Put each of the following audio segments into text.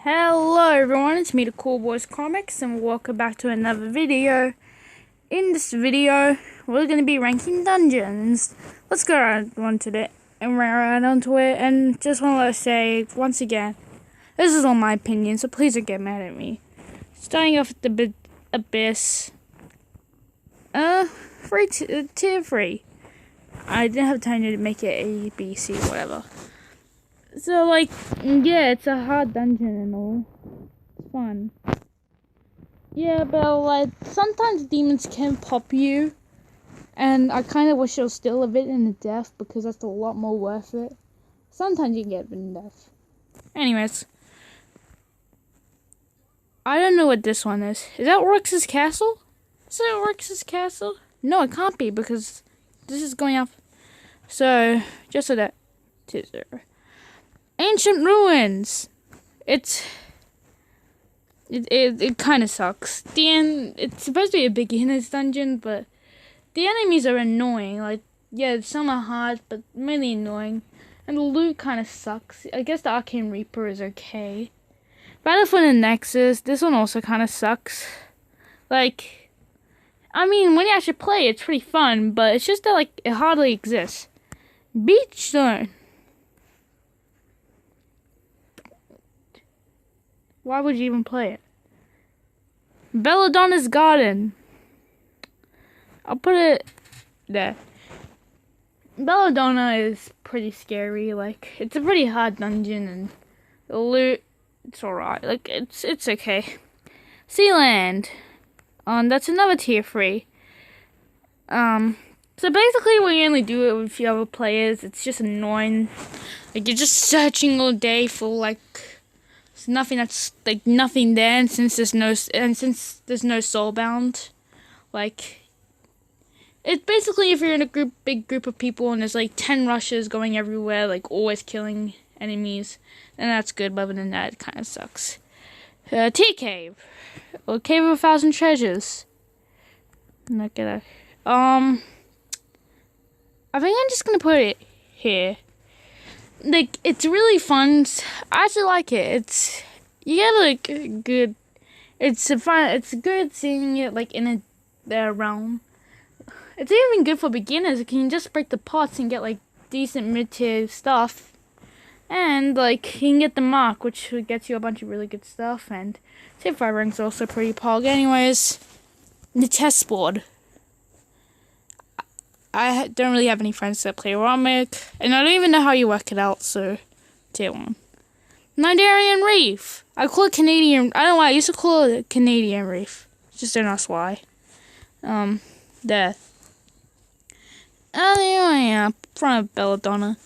Hello everyone, it's me, the Cool Boys Comics, and welcome back to another video. In this video, we're going to be ranking dungeons. Let's go right onto it, and right onto it, and just want to say, once again, this is all my opinion, so please don't get mad at me. Starting off at the Abyss, tier 3. I didn't have time to make it A, B, C, whatever. So, like, yeah, it's a hard dungeon and all. It's fun. Yeah, but, like, sometimes demons can pop you. And I kind of wish it was still a bit in the death, because that's a lot more worth it. Sometimes you can get a bit in death. Anyways. I don't know what this one is. Is that Oryx's castle? Is that Oryx's castle? No, it can't be, because this is going up. So, just so that... Ancient ruins. It kind of sucks. It's supposed to be a beginner's dungeon, but the enemies are annoying. Like, yeah, some are hard, but mainly annoying. And the loot kind of sucks. I guess the Arcane Reaper is okay. Battle for the Nexus. This one also kind of sucks. Like, I mean, when you actually play, it's pretty fun, but it's just that, like, it hardly exists. Beach Zone. Why would you even play it? Belladonna's Garden. I'll put it there. Belladonna is pretty scary. Like, it's a pretty hard dungeon, and the loot, it's alright. Like, it's okay. Sealand. That's another tier 3. So basically when you only do it with a few other players, it's just annoying. Like, you're just searching all day for, like, nothing that's like nothing there, and since there's no soulbound, like, it's basically if you're in a big group of people and there's like 10 rushes going everywhere, like always killing enemies, then that's good. But other than that, it kind of sucks. Tea Cave, or Cave of 1,000 Treasures. Not gonna. I think I'm just gonna put it here. Like, it's really fun. I actually like it. You get like good. It's good seeing it like in their realm. It's even good for beginners. You can just break the pots and get like decent mid-tier stuff, and like you can get the mark, which gets you a bunch of really good stuff. And tier 5 rank's also pretty pog. Anyways, the chessboard. I don't really have any friends that play RotMG, and I don't even know how you work it out, so tier 1. Nigerian Reef. I call it Canadian. I don't know why. I used to call it Canadian Reef. Just don't ask why. There. Yeah, front of Belladonna.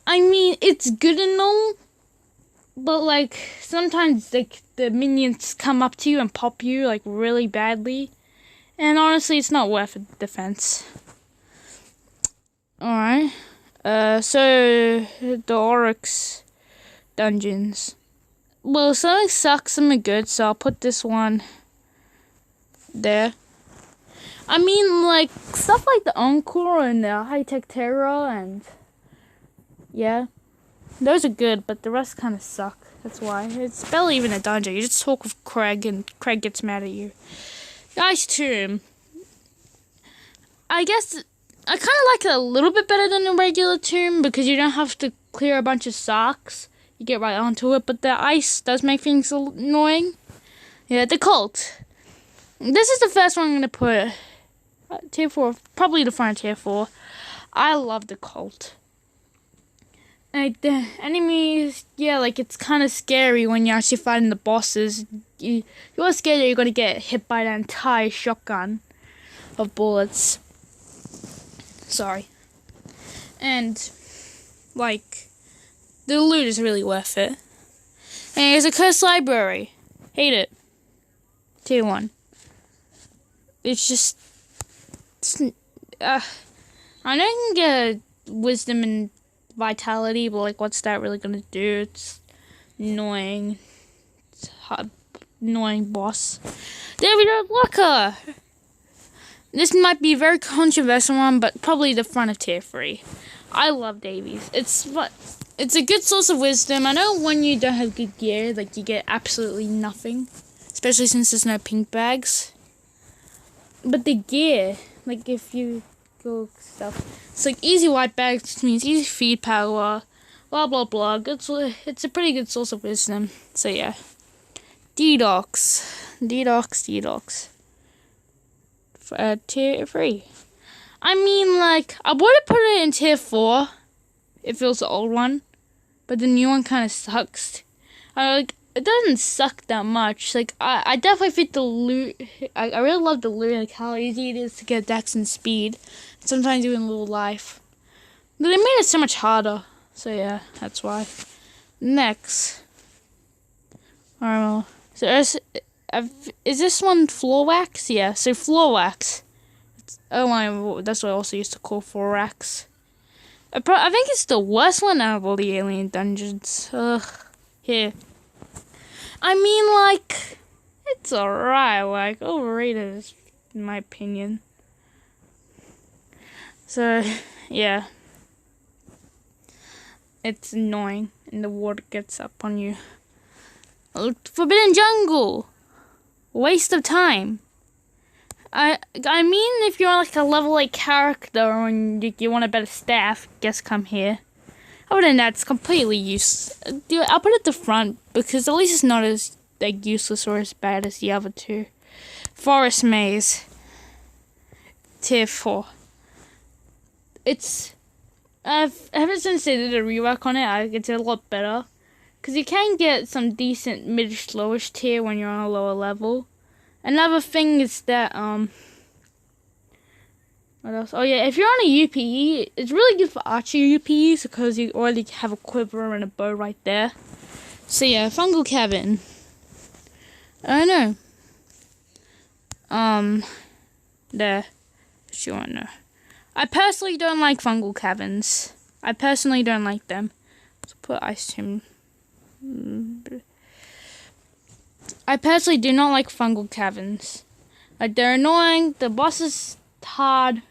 I mean, it's good and all, but like sometimes like the minions come up to you and pop you like really badly, and honestly, it's not worth a defense. Alright, so the Oryx dungeons. Well, some sucks, some are good, so I'll put this one there. I mean, like, stuff like the Encore and the High-Tech Terror, and yeah, those are good, but the rest kind of suck. That's why. It's barely even a dungeon. You just talk with Craig, and Craig gets mad at you. Ice Tomb. I guess I kind of like it a little bit better than a regular tomb, because you don't have to clear a bunch of socks. You get right onto it, but the ice does make things annoying. Yeah, the Cult. This is the first one I'm going to put. Tier 4, probably the front tier 4. I love the Cult. Like, the enemies, yeah, like, it's kind of scary when you're actually fighting the bosses. You're scared that you're going to get hit by that entire shotgun of bullets. Sorry. And, like, the loot is really worth it. And there's a cursed library. Hate it. Tier 1. It's just... I know you can get wisdom and vitality, but, like, what's that really gonna do? It's annoying. It's hard, annoying boss. David Locker! This might be a very controversial one, but probably the front of tier 3. I love Davies. It's a good source of wisdom. I know when you don't have good gear, like, you get absolutely nothing. Especially since there's no pink bags. But the gear, like, if you go stuff, it's like easy white bags, which means easy feed power, blah, blah, blah. It's a pretty good source of wisdom. So, yeah. D-Docs. Tier 3. I mean, like, I would have put it in tier 4 if it was the old one, but the new one kind of sucks. It doesn't suck that much. Like, I definitely think the loot, I really love the loot, like how easy it is to get dex and speed, sometimes even a little life. But they made it so much harder, so yeah, that's why. Next. Alright, well, so is this one floor wax? Yeah, so floor wax. That's what I also used to call floor wax. I think it's the worst one out of all the alien dungeons. Here. I mean, like, it's alright, like, overrated in my opinion. So, yeah. It's annoying, and the water gets up on you. Forbidden Jungle! Waste of time. I mean, if you're like a level 8 character and you want a better staff, guess come here. Other than that, it's completely useless. I'll put it at the front because at least it's not as like useless or as bad as the other two. Forest Maze. Tier 4. It's ever since they did a rework on it, it's a lot better. Because you can get some decent mid-ish, lowish tier when you're on a lower level. Another thing is that, what else? Oh yeah, if you're on a UPE, it's really good for archer UPEs because you already have a quiver and a bow right there. So yeah, Fungal Cabin. I don't know. There. If you want to know. I personally don't like Fungal Cabins. I personally don't like them. Let's put Ice Tomb. I personally do not like Fungal Cabins. Like, they're annoying. The boss is hard.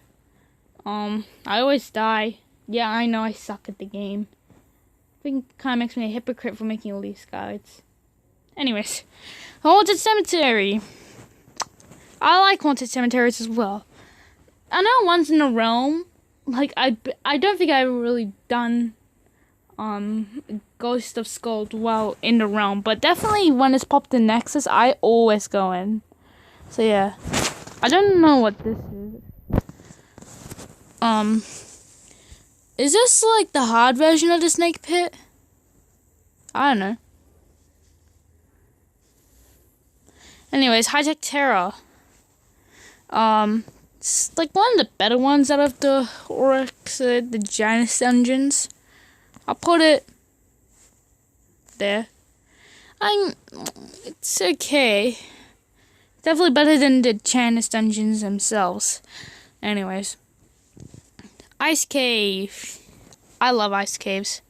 I always die. Yeah, I know I suck at the game. I think it kind of makes me a hypocrite for making all these guides. Anyways, Haunted Cemetery. I like Haunted Cemeteries as well. I know one's in a realm. Like, I don't think I've ever really done Ghost of Skulls well in the realm, but definitely when it's popped in Nexus, I always go in. So yeah, I don't know what this is. Is this like the hard version of the Snake Pit? I don't know. Anyways, High Tech Terror. It's like one of the better ones out of the Oryx, the Janus dungeons. I'll put it there. It's okay. Definitely better than the Janus dungeons themselves. Anyways. Ice Cave. I love ice caves.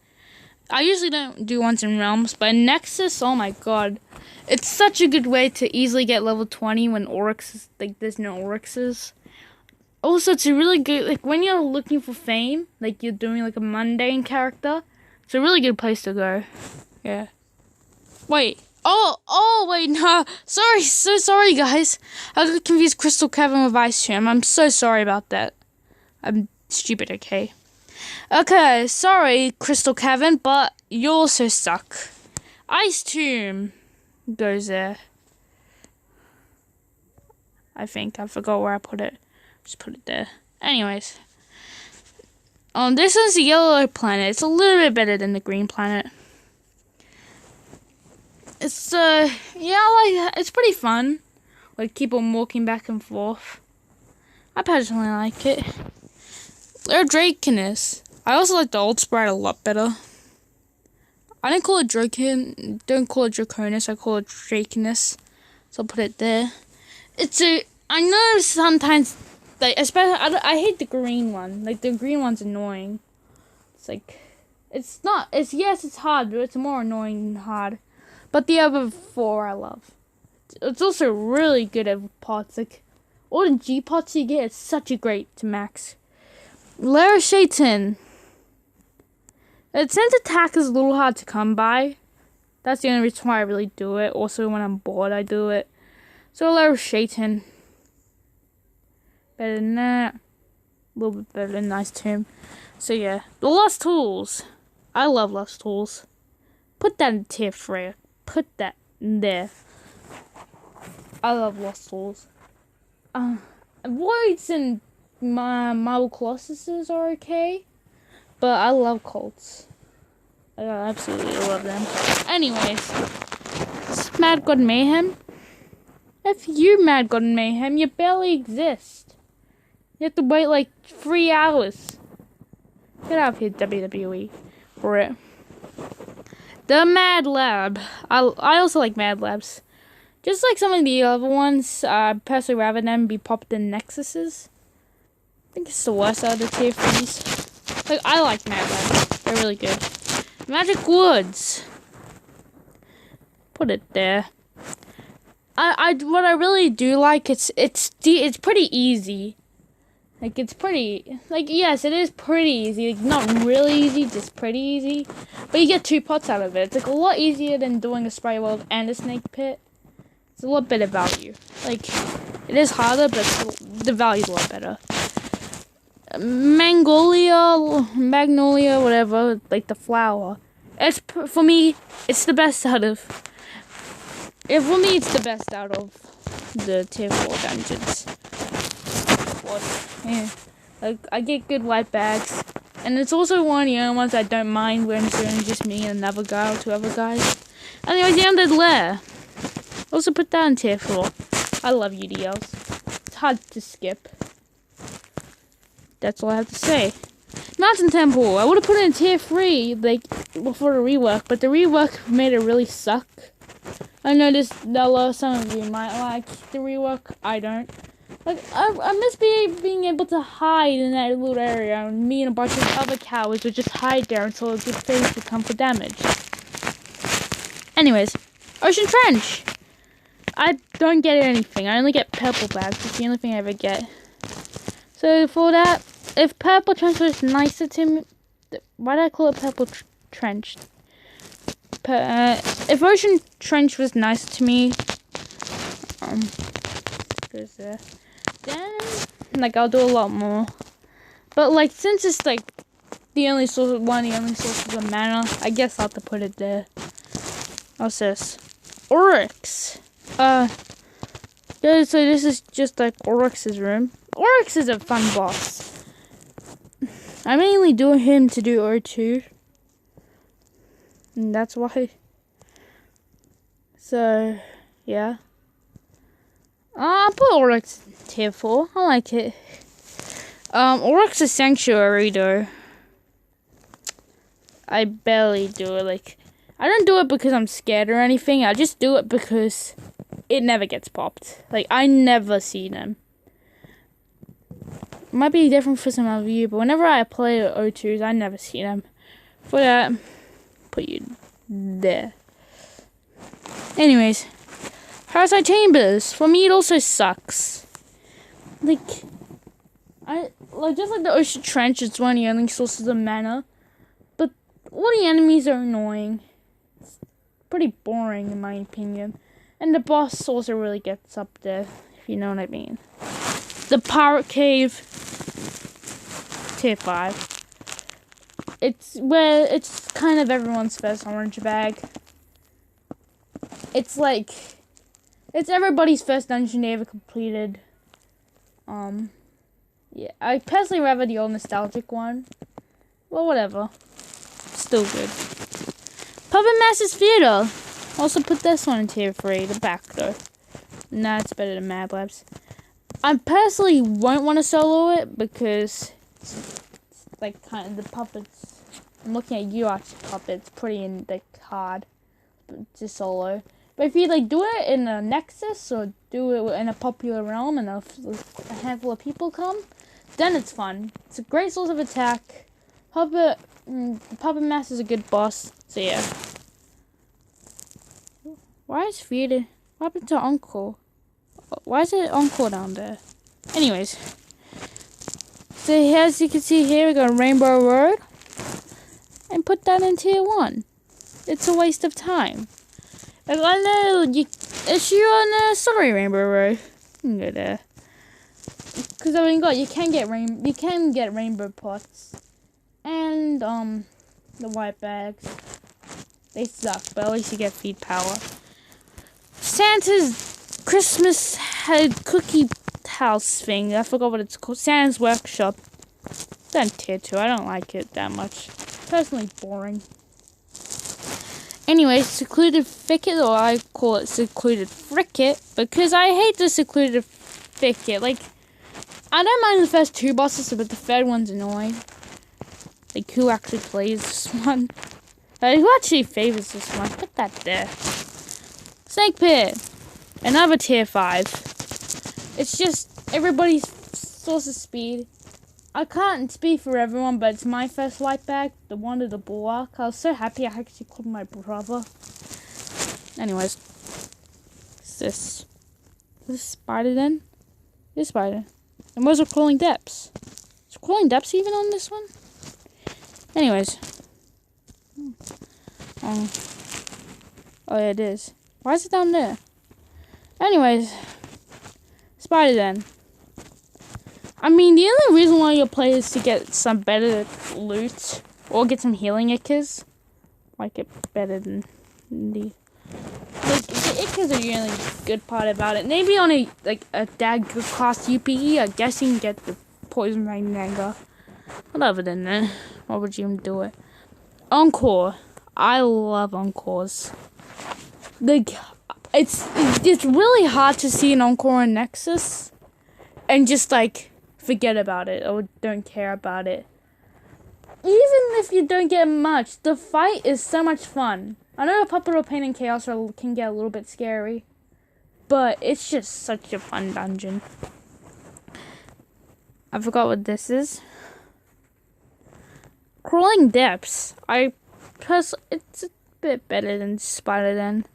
I usually don't do ones in realms, but in Nexus, oh my god. It's such a good way to easily get level 20 when Oryx, like, there's no Oryxes. Also, it's a really good, like, when you're looking for fame, like, you're doing, like, a mundane character, it's a really good place to go. Yeah. Wait. Wait, no. Sorry, so sorry, guys. I got confused Crystal Cavern with Ice Tomb. I'm so sorry about that. I'm stupid, okay? Okay, sorry, Crystal Cavern, but you also suck. Ice Tomb goes there. I think. I forgot where I put it. Just put it there. Anyways. This one's the yellow planet. It's a little bit better than the green planet. It's, yeah, it's pretty fun. Like, keep on walking back and forth. I personally like it. They're Draconus. I also like the old sprite a lot better. I don't call it Draconus, I call it Draconus. So I'll put it there. I know sometimes, like, especially, I hate the green one. Like, the green one's annoying. It's like, yes, it's hard, but it's more annoying than hard. But the other four I love. It's also really good at pots. Like, all the G pots you get, it's such a great to max. Lair of Shaitan. Since attack is a little hard to come by, that's the only reason why I really do it. Also, when I'm bored, I do it. So, hello, Shaitan. Better than that. A little bit better than Nice Tomb. So, yeah. The Lost Tools. I love Lost Tools. Put that in tier 3. Put that in there. I love Lost Tools. Voids and Marble Colossuses are okay. But I love Colts. I absolutely love them. Anyways. It's Mad God Mayhem. If you Mad God Mayhem, you barely exist. You have to wait like 3 hours. Get out of here, WWE. For it. The Mad Lab. I also like Mad Labs. Just like some of the other ones, personally rather than be popped in Nexuses. I think it's the worst out of the tier 3s. Like, I like Mad Labs. They're really good. Magic Woods. Put it there. What I really do like, it's pretty easy. Like, it's pretty, like, yes, it is pretty easy. Like, not really easy, just pretty easy. But you get 2 pots out of it. It's, like, a lot easier than doing a Spray World and a Snake Pit. It's a lot better value. Like, it is harder, but the value's a lot better. Magnolia, whatever, like the flower. It's, for me, it's the best out of, for me, it's the best out of the tier 4 dungeons. Yeah. Like, I get good white bags, and it's also one of the only ones I don't mind when it's only just me and another guy or 2 other guys. Anyways, the Undead Lair. Also put that in tier 4. I love UDLs. It's hard to skip. That's all I have to say. Mountain Temple. I would have put it in tier 3, like, before the rework, but the rework made it really suck. I noticed that some of you might like the rework. I don't. Like, I miss being able to hide in that little area, and me and a bunch of other cowards would just hide there until a good phase would come for damage. Anyways, Ocean Trench. I don't get anything. I only get purple bags. It's the only thing I ever get. So for that, if Purple Trench was nicer to me, why did I call it Purple Trench? If Ocean Trench was nicer to me, then, like, I'll do a lot more. But, like, since it's, like, one of the only sources of mana, I guess I'll have to put it there. What's this? Oryx. So this is just, like, Oryx's room. Oryx is a fun boss. I mainly do him to do O2. And that's why. So, yeah. I'll put Oryx tier 4. I like it. Oryx's Sanctuary, though. I barely do it. Like, I don't do it because I'm scared or anything. I just do it because it never gets popped. Like, I never see them. It might be different for some of you, but whenever I play O2s, I never see them. For that, put you there. Anyways. Parasite Chambers. For me, it also sucks. Like, just like the Ocean Trench, it's one of the only sources of mana. But all the enemies are annoying. It's pretty boring, in my opinion. And the boss also really gets up there, if you know what I mean. The Pirate Cave. Tier 5. It's kind of everyone's first orange bag. It's like, it's everybody's first dungeon they ever completed. Yeah, I personally rather the old nostalgic one. Well, whatever. Still good. Puppet Masters Theater. Also put this one in tier 3, the back though. Nah, it's better than Mad Labs. I personally won't want to solo it because it's like kind of the puppets. I'm looking at you actually puppets, pretty hard to solo. But if you like do it in a Nexus or do it in a popular realm and a handful of people come, then it's fun. It's a great source of attack. Puppet Master is a good boss. So yeah. Why is Theater? What happened to Encore? Why is it Encore down there? Anyways. So as you can see here, we got Rainbow Road. and put that in tier 1. It's a waste of time. Like, I know if you're on a sorry Rainbow Road, you can go there. Because I mean, God, you can get rainbow pots, and the white bags. They suck, but at least you get feed power. Santa's Christmas cookie house thing. I forgot what it's called. Santa's workshop. It's on tier 2. I don't like it that much. Personally, boring. Anyway, secluded thicket, or I call it secluded fricket, because I hate the secluded thicket. Like, I don't mind the first 2 bosses, but the third one's annoying. Like, who actually plays this one? Who actually favors this one? Put that there. Snake Pit. Another tier 5. It's just everybody's source of speed. I can't speak for everyone, but it's my first white bag. The one of the bulwark. I was so happy I actually called my brother. Anyways. What's this? Is this spider then? This spider. And where's the crawling depths? Is crawling depths even on this one? Anyways. Oh yeah, it is. Why is it down there? Anyways. Spider then. I mean, the only reason why you play is to get some better loot. Or get some healing Ickers. Like it better than the... Like, the Ickers are the only good part about it. Maybe on a dag class UPE, I guess you can get the poison rain anger. But other than that, why would you even do it? Encore. I love Encores. Like, it's really hard to see an Encore in Nexus. And just, like, forget about it. Or don't care about it. Even if you don't get much, the fight is so much fun. I know Popular Pain and Chaos can get a little bit scary. But it's just such a fun dungeon. I forgot what this is. Crawling Depths. It's a bit better than Spider Den.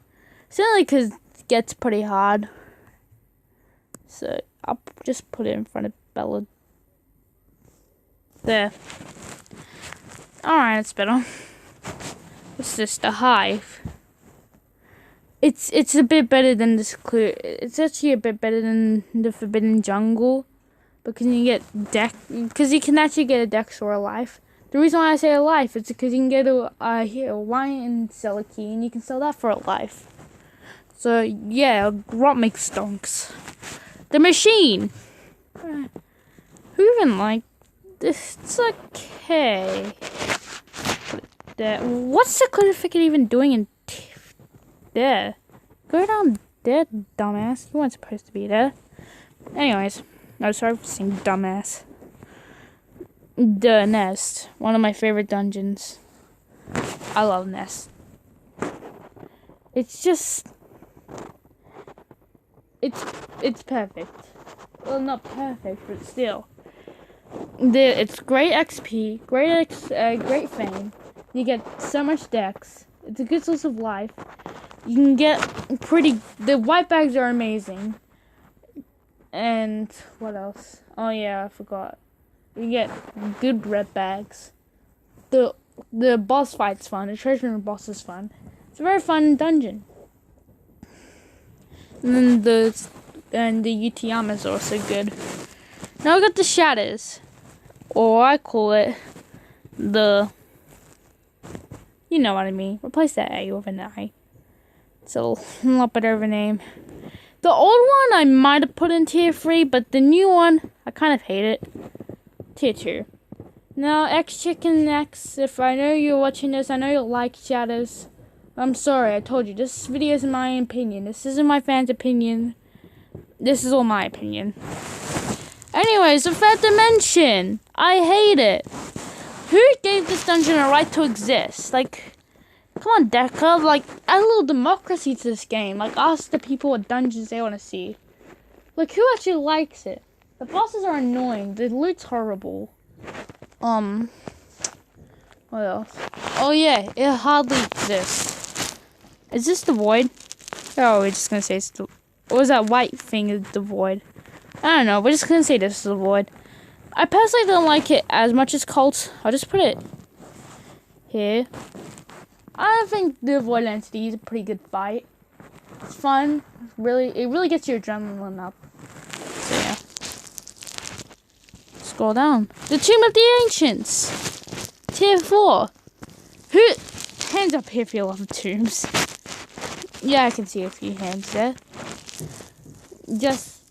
Certainly because it gets pretty hard. So I'll just put it in front of Bella. There. Alright, it's better. What's this? The Hive. It's a bit better than this clue. It's actually a bit better than the Forbidden Jungle. Because you get because you can actually get a Dex or a Life. The reason why I say a Life is because you can get a wine and sell a key, and you can sell that for a Life. So yeah, RotMG stonks. The Machine. Who even like this? It's okay. What's the clarification even doing in there? Go down there, dumbass. You weren't supposed to be there. Anyways, no, sorry for saying dumbass. The Nest, one of my favorite dungeons. I love Nest. It's just, it's perfect. Well, not perfect, but still. It's great XP, great fame. You get so much Dex. It's a good source of life. You can get the white bags are amazing. And what else? Oh yeah, I forgot. You get good red bags. The boss fight's fun. The treasure room boss is fun. It's a very fun dungeon. And then the UTM is also good. Now we got the Shatters. Or I call it the... You know what I mean. Replace that A with an I. It's a lot better of a name. The old one I might have put in tier 3, but the new one, I kind of hate it. Tier 2. Now, X-Chicken X, if I know you're watching this, I know you like Shadows. I'm sorry, I told you, this video is my opinion. This isn't my fans' opinion. This is all my opinion. Anyways, the third dimension. I hate it. Who gave this dungeon a right to exist? Like, come on, Deca. Like, add a little democracy to this game. Like, ask the people what dungeons they want to see. Like, who actually likes it? The bosses are annoying. The loot's horrible. What else? Oh, yeah. It hardly exists. Is this the Void? Oh, we're just gonna say it's the... What was that white thing is the Void? I don't know. We're just gonna say this is the Void. I personally don't like it as much as Cult. I'll just put it here. I think the Void Entity is a pretty good fight. It's fun. It really gets your adrenaline up. So yeah. Scroll down. The Tomb of the Ancients. Tier 4. Hands up here if you love tombs. Yeah, I can see a few hands there. Just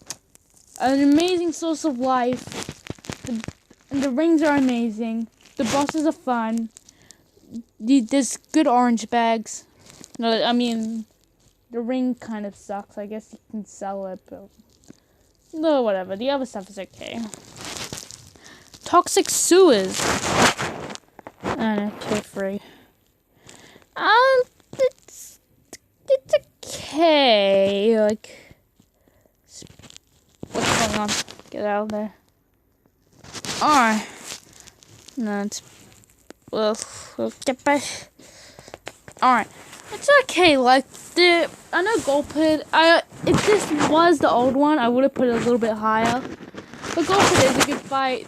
an amazing source of life. The rings are amazing. The bosses are fun. There's good orange bags. No, I mean, the ring kind of sucks. I guess you can sell it, but no, whatever. The other stuff is okay. Toxic sewers. I don't know, tier 3. It's okay. Like, what's going on? Get out of there. Alright. No, it's. We'll get back. Alright. It's okay. Like, I know Gold Pit. If this was the old one, I would have put it a little bit higher. But Gold Pit is a good fight.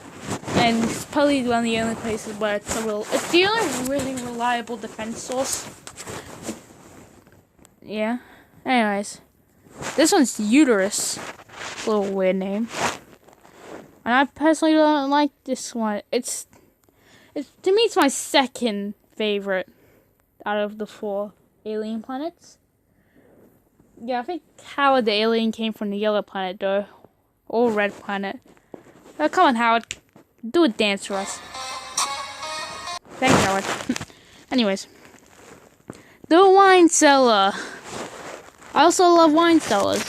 And it's probably one of the only places where it's the only really reliable defense source. Yeah. Anyways. This one's Uterus. A little weird name. And I personally don't like this one. It's to me, it's my second favorite out of the 4 alien planets. Yeah, I think Howard the alien came from the yellow planet, though. Or red planet. Oh, come on, Howard. Do a dance for us. Thanks, Howard. Anyways. The wine cellar. I also love wine cellars.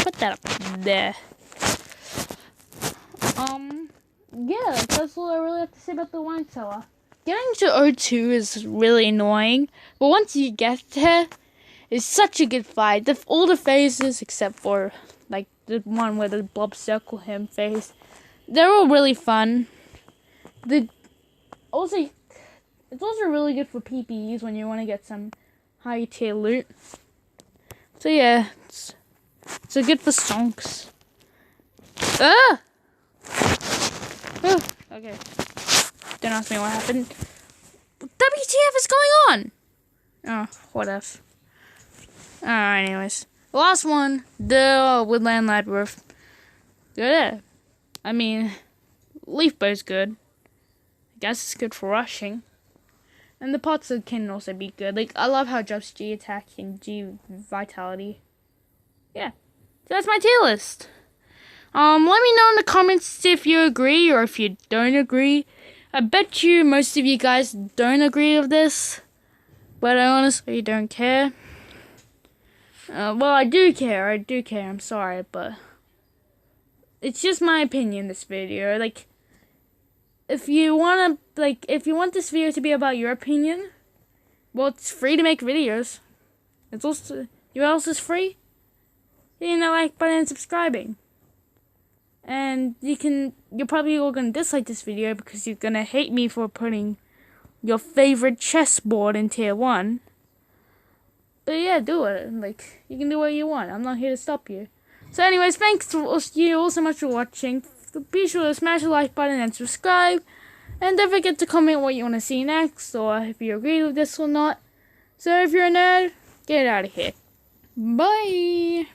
Put that up there. Yeah, that's all I really have to say about the wine cellar. Getting to O2 is really annoying, but once you get there, it's such a good fight. All the phases, except for, like, the one where the blob circle him phase, they're all really fun. It's also really good for PPEs when you want to get some high tier loot. So yeah, it's good for stonks. Ah! Oh, okay. Don't ask me what happened. WTF is going on? Oh, what if? Anyways. The last one, the Woodland Labyrinth. Good. I mean, Leaf Bow's good. I guess it's good for rushing. And the pots can also be good. Like, I love how it drops G attack and G vitality. Yeah. So that's my tier list. Let me know in the comments if you agree or if you don't agree. I bet you most of you guys don't agree with this. But I honestly don't care. Well, I do care. I'm sorry, but it's just my opinion, this video. Like, if you want this video to be about your opinion, well, it's free to make videos. It's also, you know what else is free? Hitting that like button and subscribing. And you're probably all gonna dislike this video because you're gonna hate me for putting your favorite chessboard in tier 1. But yeah, do it. Like, you can do what you want. I'm not here to stop you. So anyways, thanks to you all so much for watching. Be sure to smash the like button and subscribe. And don't forget to comment what you want to see next, or if you agree with this or not. So if you're a nerd, get out of here. Bye!